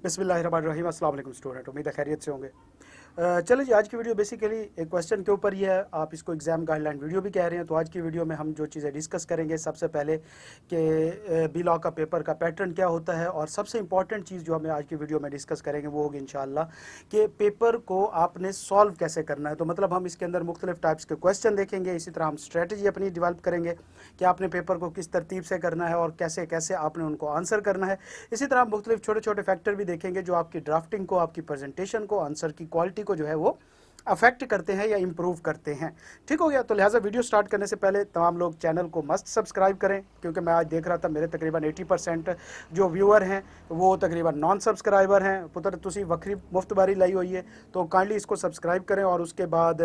बिस्मिल्लाहिर्रहमानिर्रहीम। अस्सलाम वालेकुम स्टूडेंट, उम्मीद है खैरियत से होंगे। चलिए जी, आज की वीडियो बेसिकली एक क्वेश्चन के ऊपर ही है। आप इसको एग्जाम गाइडलाइन वीडियो भी कह रहे हैं। तो आज की वीडियो में हम जो चीज़ें डिस्कस करेंगे, सबसे पहले कि बी लॉ का पेपर का पैटर्न क्या होता है, और सबसे इंपॉर्टेंट चीज़ जो हमें आज की वीडियो में डिस्कस करेंगे वो होगी इंशाल्लाह कि पेपर को आपने सॉल्व कैसे करना है। तो मतलब हम इसके अंदर मुख्तलिफ टाइप्स के क्वेश्चन देखेंगे, इसी तरह हम स्ट्रेटजी अपनी डेवलप करेंगे कि आपने पेपर को किस तरतीब से करना है और कैसे कैसे आपने उनको आंसर करना है। इसी तरह हम मुख्तलिफ छोटे छोटे फैक्टर भी देखेंगे जो आपकी ड्राफ्टिंग को, आपकी प्रेजेंटेशन को, आंसर की क्वालिटी को जो है वो अफेक्ट करते हैं या इम्प्रूव करते हैं। ठीक हो गया। तो लिहाजा वीडियो स्टार्ट करने से पहले तमाम लोग चैनल को मस्ट सब्सक्राइब करें, क्योंकि मैं आज देख रहा था मेरे तकरीबन 80% जो व्यूअर हैं वो तकरीबन नॉन सब्सक्राइबर हैं। पुत्र तुसी वक्री मुफ्त बारी लाई हुई है, तो काइंडली इसको सब्सक्राइब करें और उसके बाद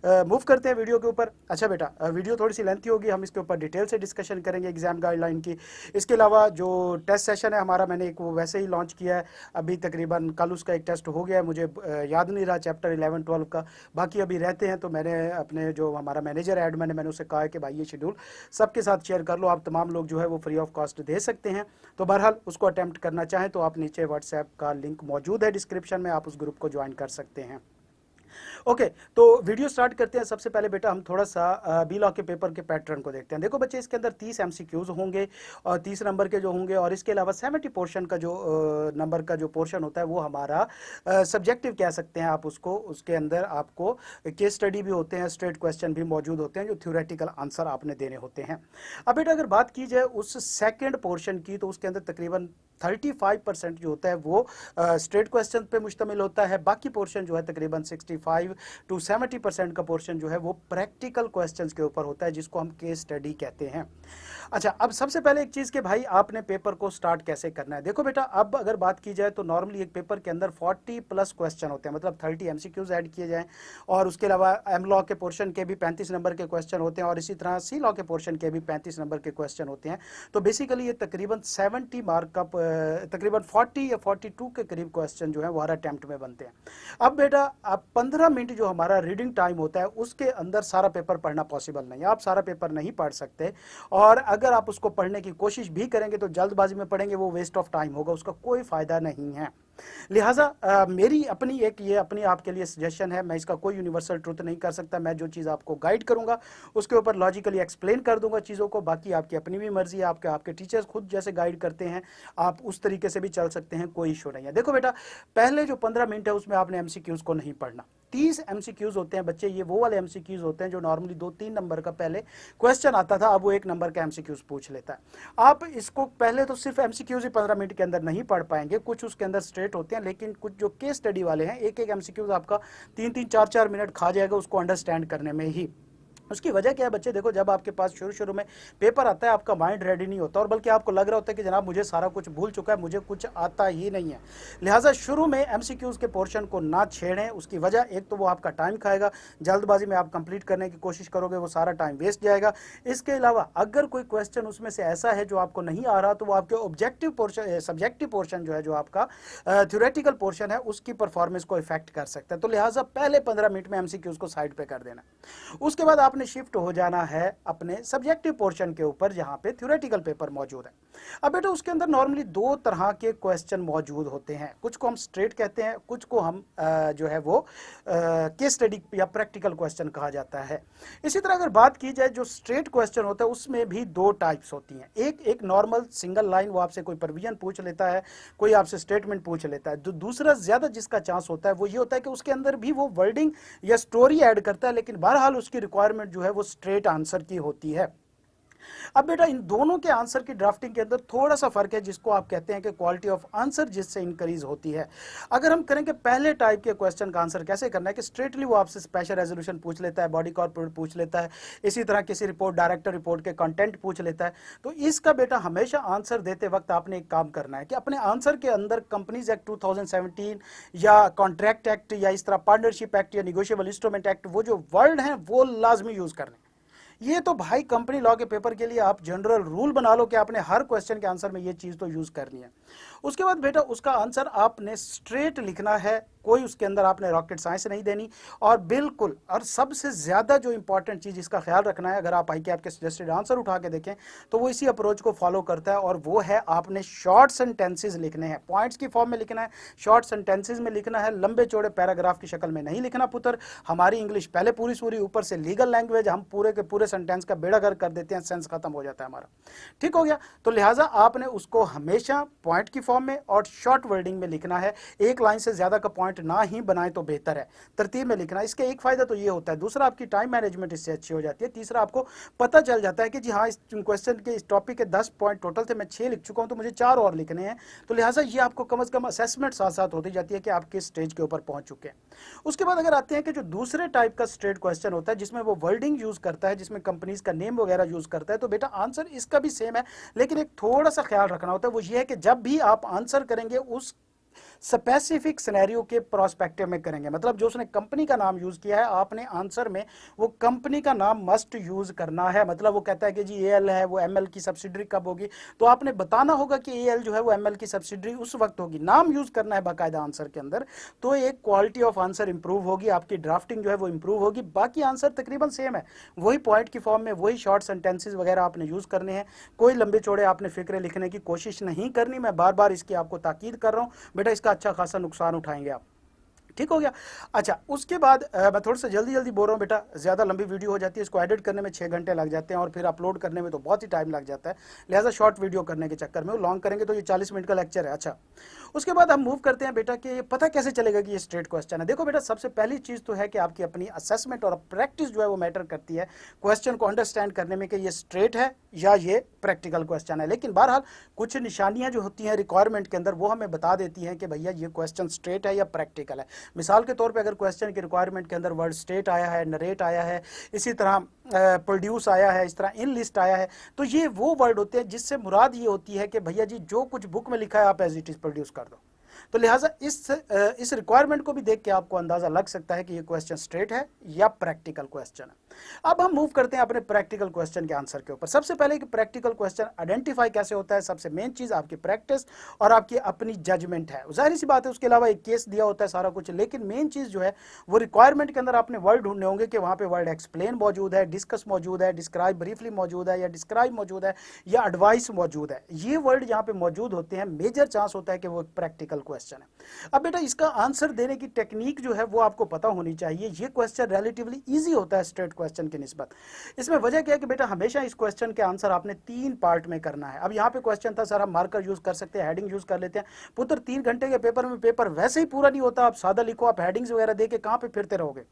मूव करते हैं वीडियो के ऊपर। अच्छा बेटा, वीडियो थोड़ी सी लेंथी होगी, हम इसके ऊपर डिटेल से डिस्कशन करेंगे एग्जाम गाइडलाइन की। इसके अलावा जो टेस्ट सेशन है हमारा, मैंने एक वो वैसे ही लॉन्च किया है। अभी तकरीबन कल उसका एक टेस्ट हो गया है, मुझे याद नहीं रहा चैप्टर 11-12 का, बाकी अभी रहते हैं। तो मैंने अपने जो हमारा मैनेजर एडमिन है, मैंने उससे कहा है कि भाई ये शेड्यूल सबके साथ शेयर कर लो, आप तमाम लोग जो है वो फ्री ऑफ कॉस्ट दे सकते हैं। तो बहरहाल उसको अटेम्प्ट करना चाहें तो आप नीचे व्हाट्सएप का लिंक मौजूद है डिस्क्रिप्शन में, आप उस ग्रुप को ज्वाइन कर सकते हैं। ओके, तो वीडियो स्टार्ट करते हैं। सबसे पहले बेटा हम थोड़ा सा बी लॉ के पेपर के पैटर्न को देखते हैं। देखो बच्चे, इसके अंदर 30 एमसीक्यूज होंगे और 30 नंबर के जो होंगे, और इसके अलावा 70 पोर्शन का जो नंबर का जो पोर्शन होता है वो हमारा सब्जेक्टिव कह सकते हैं आप उसको। उसके अंदर आपको केस स्टडी भी होते हैं, स्ट्रेट क्वेश्चन भी मौजूद होते हैं, जो थ्योरेटिकल आंसर आपने देने होते हैं। अब बेटा अगर बात की जाए उस सेकेंड पोर्शन की, तो उसके अंदर तकरीबन 35% जो होता है वो स्ट्रेट क्वेश्चन पे मुश्तमिल होता है। बाकी पोर्शन जो है तकरीबन 65 to 70% का पोर्शन जो है वो प्रैक्टिकल क्वेश्चंस के ऊपर होता है, जिसको हम केस स्टडी कहते हैं। अच्छा, अब सबसे पहले एक चीज़ कि भाई आपने पेपर को स्टार्ट कैसे करना है। देखो बेटा, अब अगर बात की जाए तो नॉर्मली एक पेपर के अंदर 40+ क्वेश्चन होते हैं, मतलब 30 एमसीक्यूज ऐड किए जाएं, और उसके अलावा एम लॉ के पोर्शन के भी 35 नंबर के क्वेश्चन होते हैं, और इसी तरह सी लॉ के पोर्शन के भी 35 नंबर के क्वेश्चन होते हैं। तो बेसिकली ये तकरीबन 70 मार्क का, तकरीबन 40 या 42 के करीब क्वेश्चन जो है वो हर अटैम्प्ट में बनते हैं। अब बेटा, अब 15 मिनट जो हमारा रीडिंग टाइम होता है उसके अंदर सारा पेपर पढ़ना पॉसिबल नहीं है। आप सारा पेपर नहीं पढ़ सकते, और अगर आप उसको पढ़ने की कोशिश भी करेंगे तो जल्दबाजी में पढ़ेंगे, वो वेस्ट ऑफ टाइम होगा, उसका कोई फ़ायदा नहीं है। लिहाजा मेरी अपनी ये अपनी आपके लिए सजेशन है। मैं इसका कोई यूनिवर्सल ट्रुथ नहीं कर सकता। मैं जो चीज़ आपको गाइड करूंगा उसके ऊपर लॉजिकली एक्सप्लेन कर दूंगा चीज़ों को। बाकी आपकी अपनी भी मर्जी है, आपके टीचर्स खुद जैसे गाइड करते हैं आप उस तरीके से भी चल सकते हैं, कोई इशू नहीं है। देखो बेटा, पहले जो 15 मिनट है उसमें आपने एमसीक्यूज को नहीं पढ़ना। 30 एमसीक्यूज होते हैं बच्चे, ये वो वाले एमसीक्यूज होते हैं जो नॉर्मली 2-3 नंबर का पहले क्वेश्चन आता था, अब वो 1 नंबर का एमसीक्यूज पूछ लेता है। आप इसको पहले तो सिर्फ एमसीक्यूज ही 15 मिनट के अंदर नहीं पढ़ पाएंगे, कुछ उसके अंदर स्ट्रेट होते हैं, लेकिन कुछ जो केस स्टडी वाले हैं, एक एक एमसीक्यूज आपका 3-3, 4-4 मिनट खा जाएगा उसको अंडरस्टैंड करने में ही। उसकी वजह क्या है बच्चे, देखो जब आपके पास शुरू शुरू में पेपर आता है आपका माइंड रेडी नहीं होता, और बल्कि आपको लग रहा होता है कि जनाब मुझे सारा कुछ भूल चुका है, मुझे कुछ आता ही नहीं है। लिहाजा शुरू में एमसीक्यूज के पोर्शन को ना छेड़ें। उसकी वजह एक तो वो आपका टाइम खाएगा, जल्दबाजी में आप कंप्लीट करने की कोशिश करोगे, वो सारा टाइम वेस्ट जाएगा। इसके अलावा अगर कोई क्वेश्चन उसमें से ऐसा है जो आपको नहीं आ रहा, तो वो आपके ऑब्जेक्टिव पोर्शन, सब्जेक्टिव पोर्शन जो है, जो आपका थ्योरेटिकल पोर्शन है, उसकी परफॉर्मेंस को इफेक्ट कर सकता है। तो लिहाजा पहले 15 मिनट में एमसीक्यूज को साइड पे कर देना। उसके बाद आपने शिफ्ट हो जाना है अपने सब्जेक्टिव पोर्शन के ऊपर, जहां पे थ्योरेटिकल पेपर मौजूद है। अब बेटा उसके अंदर नॉर्मली 2 तरह के क्वेश्चन मौजूद होते हैं, कुछ को हम स्ट्रेट कहते हैं, कुछ को हम जो है वो केस स्टडी या प्रैक्टिकल क्वेश्चन कहा जाता है। इसी तरह अगर बात की जाए जो स्ट्रेट क्वेश्चन होता है उसमें भी 2 टाइप्स होती हैं। एक नॉर्मल सिंगल लाइन, वो आपसे कोई प्रोविजन पूछ लेता है, कोई आपसे स्टेटमेंट पूछ लेता है। दूसरा ज्यादा जिसका चांस होता है वो ये होता है कि उसके अंदर भी वो वर्डिंग या स्टोरी ऐड करता है, लेकिन बहरहाल उसकी रिक्वायरमेंट जो है वो स्ट्रेट आंसर की होती है। अब बेटा इन दोनों के आंसर की ड्राफ्टिंग के अंदर थोड़ा सा फर्क है, जिसको आप कहते हैं कि क्वालिटी ऑफ आंसर जिससे इंक्रीज होती है। अगर हम करेंगे पहले टाइप के क्वेश्चन का आंसर कैसे करना है कि स्ट्रेटली वो आपसे स्पेशल रेजोल्यूशन पूछ लेता है, बॉडी कॉर्पोरेट पूछ लेता है, इसी तरह किसी रिपोर्ट, डायरेक्टर रिपोर्ट के कंटेंट पूछ लेता है। तो इसका बेटा हमेशा आंसर देते वक्त आपने एक काम करना है कि अपने आंसर के अंदर कंपनीज एक्ट 2017 या कॉन्ट्रैक्ट एक्ट या इस तरह पार्टनरशिप एक्ट या निगोशिएबल इंस्ट्रूमेंट एक्ट, वो जो वर्ड हैं वो लाजमी यूज करने। ये तो भाई कंपनी लॉ के पेपर के लिए आप जनरल रूल बना लो कि आपने हर क्वेश्चन के आंसर में ये चीज तो यूज करनी है। उसके बाद बेटा उसका आंसर आपने स्ट्रेट लिखना है, कोई उसके अंदर आपने रॉकेट साइंस नहीं देनी। और बिल्कुल, और सबसे ज़्यादा जो इंपॉर्टेंट चीज़ इसका ख्याल रखना है, अगर आप ICAP के सजेस्टेड आंसर उठा के देखें तो वो इसी अप्रोच को फॉलो करता है, और वो है आपने शॉर्ट सेंटेंसेज लिखने हैं, पॉइंट्स की फॉर्म में लिखना है, शॉर्ट सेंटेंसेज में लिखना है, लंबे चौड़े पैराग्राफ की शक्ल में नहीं लिखना पुत्र। हमारी इंग्लिश पहले पूरी सूरी, ऊपर से लीगल लैंग्वेज, हम पूरे के पूरे सेंटेंस का बेड़ा गर्क कर देते हैं, सेंस खत्म हो जाता है हमारा। ठीक हो गया? तो लिहाजा आपने उसको हमेशा पॉइंट की फॉर्म में और शॉर्ट वर्डिंग में लिखना है, एक लाइन से ज्यादा का पॉइंट ना ही बनाए तो बेहतर है, तरतीब में लिखना। इसके एक फायदा तो ये होता है, दूसरा आपकी टाइम मैनेजमेंट इससे अच्छी हो जाती है, तीसरा आपको पता चल जाता है कि जी हाँ, इस क्वेश्चन के इस टॉपिक के 10 पॉइंट टोटल थे, मैं 6 लिख चुका हूं, तो मुझे 4 और लिखने हैं। तो लिहाजा ये आपको कम से कम असेसमेंट साथ साथ होती जाती है कि आप किस स्टेज के ऊपर पहुंच चुके हैं। उसके बाद अगर आते हैं कि जो दूसरे टाइप का स्ट्रेट क्वेश्चन होता है जिसमें वो वर्डिंग यूज करता है, जिसमें कंपनीज का नेम वगैरह यूज करता है, तो बेटा आंसर इसका भी सेम है, लेकिन एक थोड़ा सा ख्याल रखना होता है, वो ये है कि जब भी आप आंसर करेंगे उस स्पेसिफिक सिनेरियो के प्रोस्पेक्टिव में करेंगे। मतलब जो उसने कंपनी का नाम यूज किया है, आपने आंसर में वो कंपनी का नाम मस्ट यूज करना है। मतलब वो कहता है कि जी एएल है, वो एमएल की सब्सिडरी कब होगी, तो आपने बताना होगा कि एएल जो है वो एमएल की सब्सिडरी उस वक्त होगी, नाम यूज करना है बाकायदा आंसर के अंदर। तो एक क्वालिटी ऑफ आंसर इंप्रूव होगी, आपकी ड्राफ्टिंग जो है वो इंप्रूव होगी। बाकी आंसर तकरीबन सेम है, वही पॉइंट की फॉर्म में, वही शॉर्ट सेंटेंसेस वगैरह आपने यूज करने हैं, कोई लंबे चौड़े आपने फिक्रे लिखने की कोशिश नहीं करनी। मैं बार बार इसकी आपको ताकीद कर रहा हूं बेटा, इसका अच्छा खासा नुकसान उठाएंगे आप। ठीक हो गया? अच्छा, उसके बाद मैं थोड़ा सा जल्दी जल्दी बोल रहा हूँ बेटा, ज़्यादा लंबी वीडियो हो जाती है, इसको एडिट करने में 6 घंटे लग जाते हैं और फिर अपलोड करने में तो बहुत ही टाइम लग जाता है, लिहाजा शॉर्ट वीडियो करने के चक्कर में वो लॉन्ग करेंगे तो ये 40 मिनट का लेक्चर है। अच्छा, उसके बाद हम मूव करते हैं बेटा कि ये पता कैसे चलेगा कि ये स्ट्रेट क्वेश्चन है। देखो बेटा, सबसे पहली चीज़ तो है कि आपकी अपनी असेसमेंट और प्रैक्टिस जो है वो मैटर करती है क्वेश्चन को अंडरस्टैंड करने में कि ये स्ट्रेट है या ये प्रैक्टिकल क्वेश्चन है। लेकिन बहरहाल कुछ निशानियां जो होती हैं रिक्वायरमेंट के अंदर, वो हमें बता देती हैं कि भैया ये क्वेश्चन स्ट्रेट है या प्रैक्टिकल है। मिसाल के तौर पे अगर क्वेश्चन की रिक्वायरमेंट के अंदर वर्ड स्टेट आया है, नरेट आया है, इसी तरह प्रोड्यूस आया है, इस तरह इन लिस्ट आया है, तो ये वो वर्ड होते हैं जिससे मुराद ये होती है कि भैया जी जो कुछ बुक में लिखा है आप एज इट इज प्रोड्यूस कर दो। तो लिहाजा इस रिक्वायरमेंट को भी देख के आपको अंदाजा लग सकता है कि ये क्वेश्चन स्ट्रेट है या प्रैक्टिकल क्वेश्चन है। अब हम मूव करते हैं अपने प्रैक्टिकल क्वेश्चन के आंसर के ऊपर। सबसे पहले कि प्रैक्टिकल क्वेश्चन आइडेंटिफाई कैसे होता है, सबसे मेन चीज आपकी प्रैक्टिस और आपकी अपनी जजमेंट है। जाहिर सी बात है, उसके अलावा एक केस दिया होता है सारा कुछ, लेकिन मेन चीज जो है वो रिक्वायरमेंट के अंदर आपने वर्ड ढूंढने होंगे कि वहां पे वर्ड एक्सप्लेन मौजूद है, डिस्कस मौजूद है, डिस्क्राइब ब्रीफली मौजूद है, या डिस्क्राइब मौजूद है, या एडवाइस मौजूद है। ये वर्ड यहाँ पे मौजूद होते हैं, मेजर चांस होता है कि वो प्रैक्टिकल क्वेश्चन है। अब बेटा, इसका आंसर देने की टेक्निक जो है वो आपको पता होनी चाहिए। ये क्वेश्चन रिलेटिवली इजी होता है स्ट्रेट क्वेश्चन की निस्बत। इसमें वजह क्या है कि बेटा हमेशा इस क्वेश्चन के आंसर आपने 3 पार्ट में करना है। अब यहाँ पे क्वेश्चन था सर हम मार्कर यूज कर सकते हैं, हेडिंग यूज कर लेते हैं। पुत्र 3 घंटे के पेपर में पेपर वैसे ही पूरा नहीं होता, आप सादा लिखो, आप हेडिंग्स वगैरह दे के कहाँ पे फिरते रहोगे।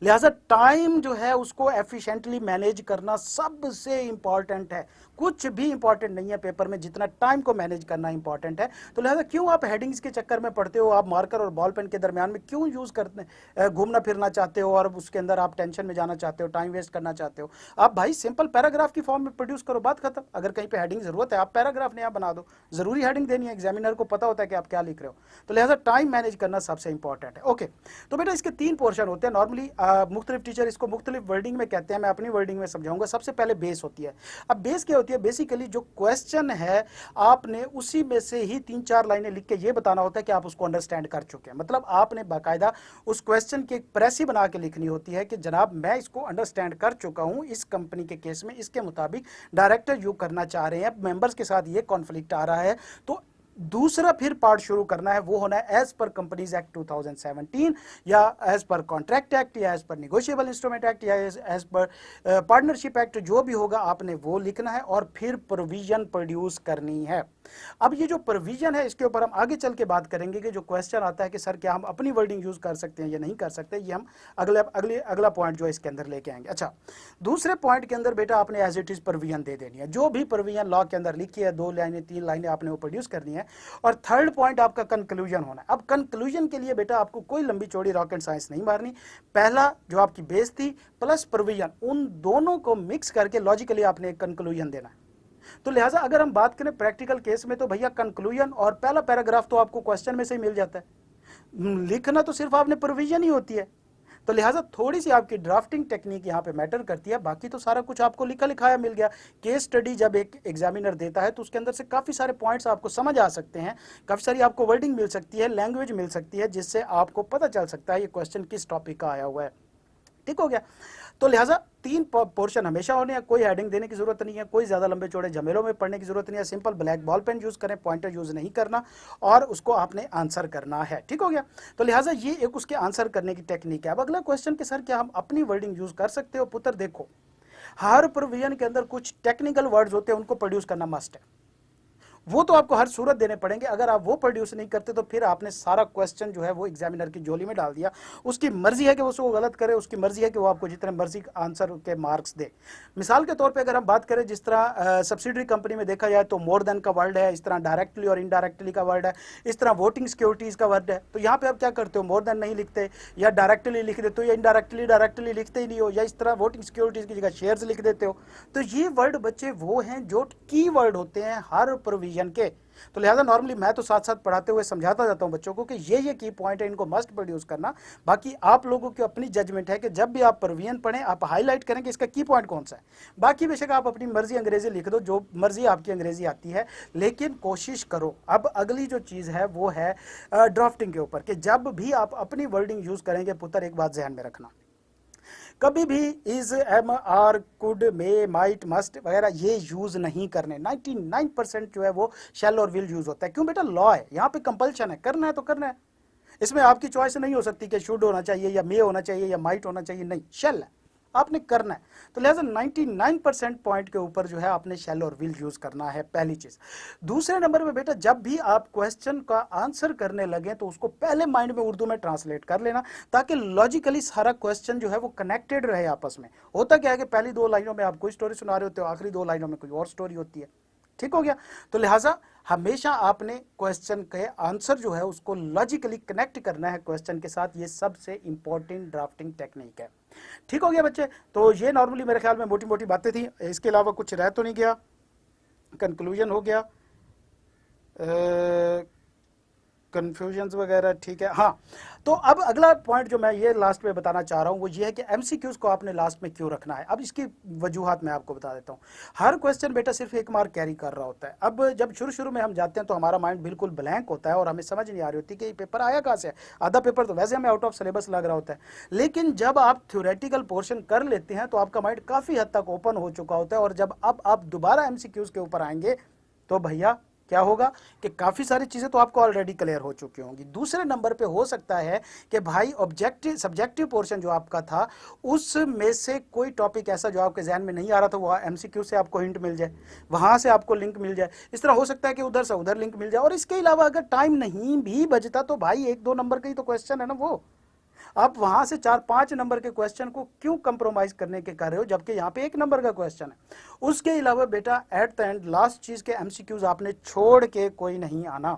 लिहाजा टाइम जो है उसको एफिशिएंटली मैनेज करना सबसे इंपॉर्टेंट है। कुछ भी इंपॉर्टेंट नहीं है पेपर में जितना टाइम को मैनेज करना इंपॉर्टेंट है। तो लिहाजा क्यों आप हेडिंग्स के चक्कर में पढ़ते हो, आप मार्कर और बॉल पेन के दरमियान में क्यों यूज करते घूमना फिरना चाहते हो, और उसके अंदर आप टेंशन में जाना चाहते हो, टाइम वेस्ट करना चाहते हो। आप भाई सिंपल पैराग्राफ की फॉर्म में प्रोड्यूस करो, बात खत्म। अगर कहीं पे हेडिंग जरूरत है आप पैराग्राफ नया बना दो, जरूरी हेडिंग देनी है, एग्जामिनर को पता होता है कि आप क्या लिख रहे हो। तो लिहाजा टाइम मैनेज करना सबसे इंपॉर्टेंट है। ओके, तो बेटा इसके 3 पोर्शन होते हैं। नॉर्मली मुख्तलिफ टीचर इसको मुख्तलिफ वर्डिंग में कहते हैं, मैं अपनी वर्डिंग में समझाऊंगा। सबसे पहले बेस होती है। अब बेस क्या होती है? बेसिकली जो क्वेश्चन है आपने उसी में से ही 3-4 लाइनें लिख के ये बताना होता है कि आप उसको अंडरस्टैंड कर चुके हैं। मतलब आपने बाकायदा उस क्वेश्चन की एक प्रेसी बना के लिखनी होती है कि जनाब मैं इसको अंडरस्टैंड कर चुका हूं, इस कंपनी के केस में इसके मुताबिक डायरेक्टर यू करना चाह रहे हैं, मेंबर्स के साथ ये कॉन्फ्लिक्ट आ रहा है। तो दूसरा फिर पार्ट शुरू करना है, वो होना है एज पर कंपनीज एक्ट 2017 या एज पर कॉन्ट्रैक्ट एक्ट या as per negotiable instrument act या एज पर पार्टनरशिप एक्ट, जो भी होगा आपने वो लिखना है और फिर प्रोविजन प्रोड्यूस करनी है। अब ये जो प्रोविजन है इसके ऊपर हम आगे चल के बात करेंगे कि जो क्वेश्चन आता है कि सर क्या हम अपनी वर्डिंग यूज कर सकते हैं या नहीं कर सकते, ये हम अगला पॉइंट जो है इसके अंदर लेके आएंगे। अच्छा, दूसरे पॉइंट के अंदर बेटा आपने एज इट इज प्रोविजन दे देनी है, जो भी प्रोविजन लॉ के अंदर लिखी है, 2 लाइनें 3 लाइनें आपने वो प्रोड्यूस करनी है। और थर्ड पॉइंट आपका कंक्लूजन होना है। अब कंक्लूजन के लिए बेटा आपको कोई लंबी चौड़ी रॉकेट साइंस नहीं मारनी। पहला जो आपकी बेस थी प्लस प्रोविजन, उन दोनों को मिक्स करके लॉजिकली आपने एक कंक्लूजन देना है। तो लिहाजा अगर हम बात करें प्रैक्टिकल केस में, तो भैया कंक्लूजन और पहला पैराग्राफ तो आपको क्वेश्चन में से ही मिल जाता है। लिखना तो सिर्फ आपने प्रोविजन ही होती है। तो लिहाजा थोड़ी सी आपकी ड्राफ्टिंग टेक्निक यहाँ पे मैटर करती है, बाकी तो सारा कुछ आपको लिखा लिखाया मिल गया। केस स्टडी जब एक एग्जामिनर देता है तो उसके अंदर से काफ़ी सारे पॉइंट्स आपको समझ आ सकते हैं, काफ़ी सारी आपको वर्डिंग मिल सकती है, लैंग्वेज मिल सकती है, जिससे आपको पता चल सकता है ये क्वेश्चन किस टॉपिक का आया हुआ है। ठीक हो गया। तो लिहाजा 3 पोर्शन हमेशा होने हैं, कोई हेडिंग देने की जरूरत नहीं है, कोई ज्यादा लंबे चौड़े झमेलों में पढ़ने की जरूरत नहीं है, simple black ball pen use करें, पॉइंटर यूज नहीं करना, और उसको आपने आंसर करना है। ठीक हो गया। तो लिहाजा ये एक उसके आंसर करने की टेक्निक है। अब अगला क्वेश्चन कि सर क्या हम अपनी वर्डिंग यूज कर सकते हो? पुत्र देखो, हर प्रोविजन के अंदर कुछ टेक्निकल वर्ड्स होते हैं, उनको प्रोड्यूस करना मस्ट है। वो तो आपको हर सूरत देने पड़ेंगे। अगर आप वो प्रोड्यूस नहीं करते तो फिर आपने सारा क्वेश्चन जो है वो एग्जामिनर की झोली में डाल दिया। उसकी मर्जी है कि वो उसको गलत करे, उसकी मर्जी है कि वो आपको जितने मर्जी आंसर के मार्क्स दे। मिसाल के तौर पे अगर हम बात करें, जिस तरह सब्सिडरी कंपनी में देखा जाए तो मोर देन का वर्ड है, इस तरह डायरेक्टली और इनडायरेक्टली का वर्ड है, इस तरह वोटिंग सिक्योरिटीज का वर्ड है। तो यहाँ पे आप क्या करते हो, मोर देन नहीं लिखते, या डायरेक्टली लिख देते हो, या इनडायरेक्टली डायरेक्टली लिखते ही नहीं हो, या इस तरह वोटिंग सिक्योरिटीज की जगह शेयर्स लिख देते हो। तो ये वर्ड बच्चे वो हैं जो की वर्ड होते हैं हर प्रोविजन के। तो लिहाजा नॉर्मली मैं तो साथ साथ पढ़ाते हुए समझाता जाता हूं बच्चों को कि ये की पॉइंट है, इनको मस्ट प्रोड्यूस करना। बाकी आप लोगों की अपनी जजमेंट है कि जब भी आप प्रोविजन पढ़ें आप हाईलाइट करें कि इसका की पॉइंट कौन सा है। बाकी बेशक आप अपनी मर्जी अंग्रेजी लिख दो, जो मर्जी आपकी अंग्रेजी आती है, लेकिन कोशिश करो। अब अगली जो चीज है वो है ड्राफ्टिंग के ऊपर, कि जब भी आप अपनी वर्डिंग यूज करेंगे पुत्र, एक बात ध्यान में रखना, कभी भी is, am, are, could, may, might, must वगैरह ये यूज नहीं करने। 99% जो है वो शैल और विल यूज होता है। क्यों बेटा? लॉ है, यहाँ पे कंपल्शन है, करना है तो करना है। इसमें आपकी चॉइस नहीं हो सकती कि शुड होना चाहिए या मे होना चाहिए या माइट होना चाहिए, नहीं, शैल है, आपने करना है। तो लिहाजा 99% पॉइंट के ऊपर जो है आपने शैल और विल यूज करना है, पहली चीज। दूसरे नंबर पे बेटा, जब भी आप क्वेश्चन का आंसर करने लगे तो उसको पहले माइंड में उर्दू में ट्रांसलेट कर लेना, ताकि लॉजिकली सारा क्वेश्चन जो है वो कनेक्टेड रहे आपस में। होता क्या है कि पहली 2 लाइनों में आप कोई स्टोरी सुना रहे होते हो, आखिरी 2 लाइनों में कोई और स्टोरी होती है। ठीक हो गया। तो लिहाजा हमेशा आपने क्वेश्चन के आंसर जो है उसको लॉजिकली कनेक्ट करना है क्वेश्चन के साथ। ये सबसे इंपॉर्टेंट ड्राफ्टिंग टेक्निक है। ठीक हो गया बच्चे। तो ये नॉर्मली मेरे ख्याल में मोटी मोटी बातें थी, इसके अलावा कुछ रह तो नहीं गया, कंक्लूजन हो गया, कन्फ्यूजन्स वगैरह ठीक है। हाँ, तो अब अगला पॉइंट जो मैं ये लास्ट में बताना चाह रहा हूँ वो ये है कि एमसीक्यूज को आपने लास्ट में क्यों रखना है। अब इसकी वजूहात मैं आपको बता देता हूँ। हर क्वेश्चन बेटा सिर्फ 1 मार्क कैरी कर रहा होता है। अब जब शुरू शुरू में हम जाते हैं तो हमारा माइंड बिल्कुल ब्लैंक होता है और हमें समझ नहीं आ रही होती कि ये पेपर आया कहाँ से है। आधा पेपर तो वैसे हमें आउट ऑफ सिलेबस लग रहा होता है, लेकिन जब आप थ्योरेटिकल पोर्शन कर लेते हैं तो आपका माइंड काफ़ी हद तक ओपन हो चुका होता है। और जब अब आप दोबारा एमसीक्यूज के ऊपर आएंगे तो भैया क्या होगा कि काफ़ी सारी चीज़ें तो आपको ऑलरेडी क्लियर हो चुकी होंगी। दूसरे नंबर पे हो सकता है कि भाई ऑब्जेक्टिव सब्जेक्टिव पोर्शन जो आपका था उसमें से कोई टॉपिक ऐसा जो आपके जहन में नहीं आ रहा था, वो एमसीक्यू से आपको हिंट मिल जाए, वहाँ से आपको लिंक मिल जाए। इस तरह हो सकता है कि उधर से उधर लिंक मिल जाए। और इसके अलावा अगर टाइम नहीं भी बचता तो भाई 1-2 नंबर का ही तो क्वेश्चन है ना, वो आप वहां से 4-5 नंबर के क्वेश्चन को क्यों कंप्रोमाइज करने के कर रहे हो, जबकि यहाँ पे 1 नंबर का क्वेश्चन है। उसके अलावा बेटा एट द एंड लास्ट चीज के एमसीक्यूज आपने छोड़ के कोई नहीं आना,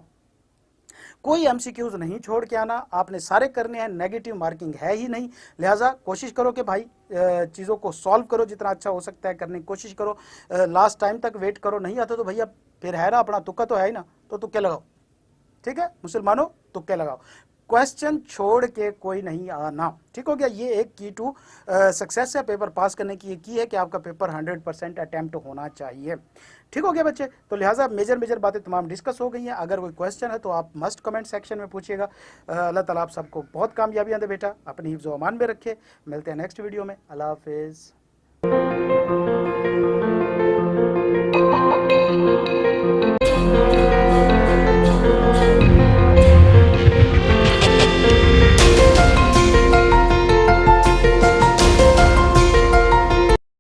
कोई एमसीक्यूज नहीं छोड़ के आना, आपने सारे करने हैं। नेगेटिव मार्किंग है ही नहीं। लिहाजा कोशिश करो कि भाई चीज़ों को सॉल्व करो, जितना अच्छा हो सकता है करने की कोशिश करो। लास्ट टाइम तक वेट करो, नहीं आता तो भैया फिर है ना, अपना तुक्का तो है ही ना, तो तुक्के लगाओ। ठीक है मुसलमानों, तुक्के लगाओ, क्वेश्चन छोड़ के कोई नहीं आना। ठीक हो गया। ये एक की टू सक्सेस है पेपर पास करने की, ये की है कि आपका पेपर 100% अटेम्प्ट होना चाहिए। ठीक हो गया बच्चे। तो लिहाजा मेजर मेजर बातें तमाम डिस्कस हो गई हैं। अगर कोई क्वेश्चन है तो आप मस्ट कमेंट सेक्शन में पूछिएगा। अल्लाह ताला आप सबको बहुत कामयाबियां दे बेटा, अपनी हिफ्ज़ व अमान में रखे। मिलते हैं नेक्स्ट वीडियो में। अल्लाह हाफिज़।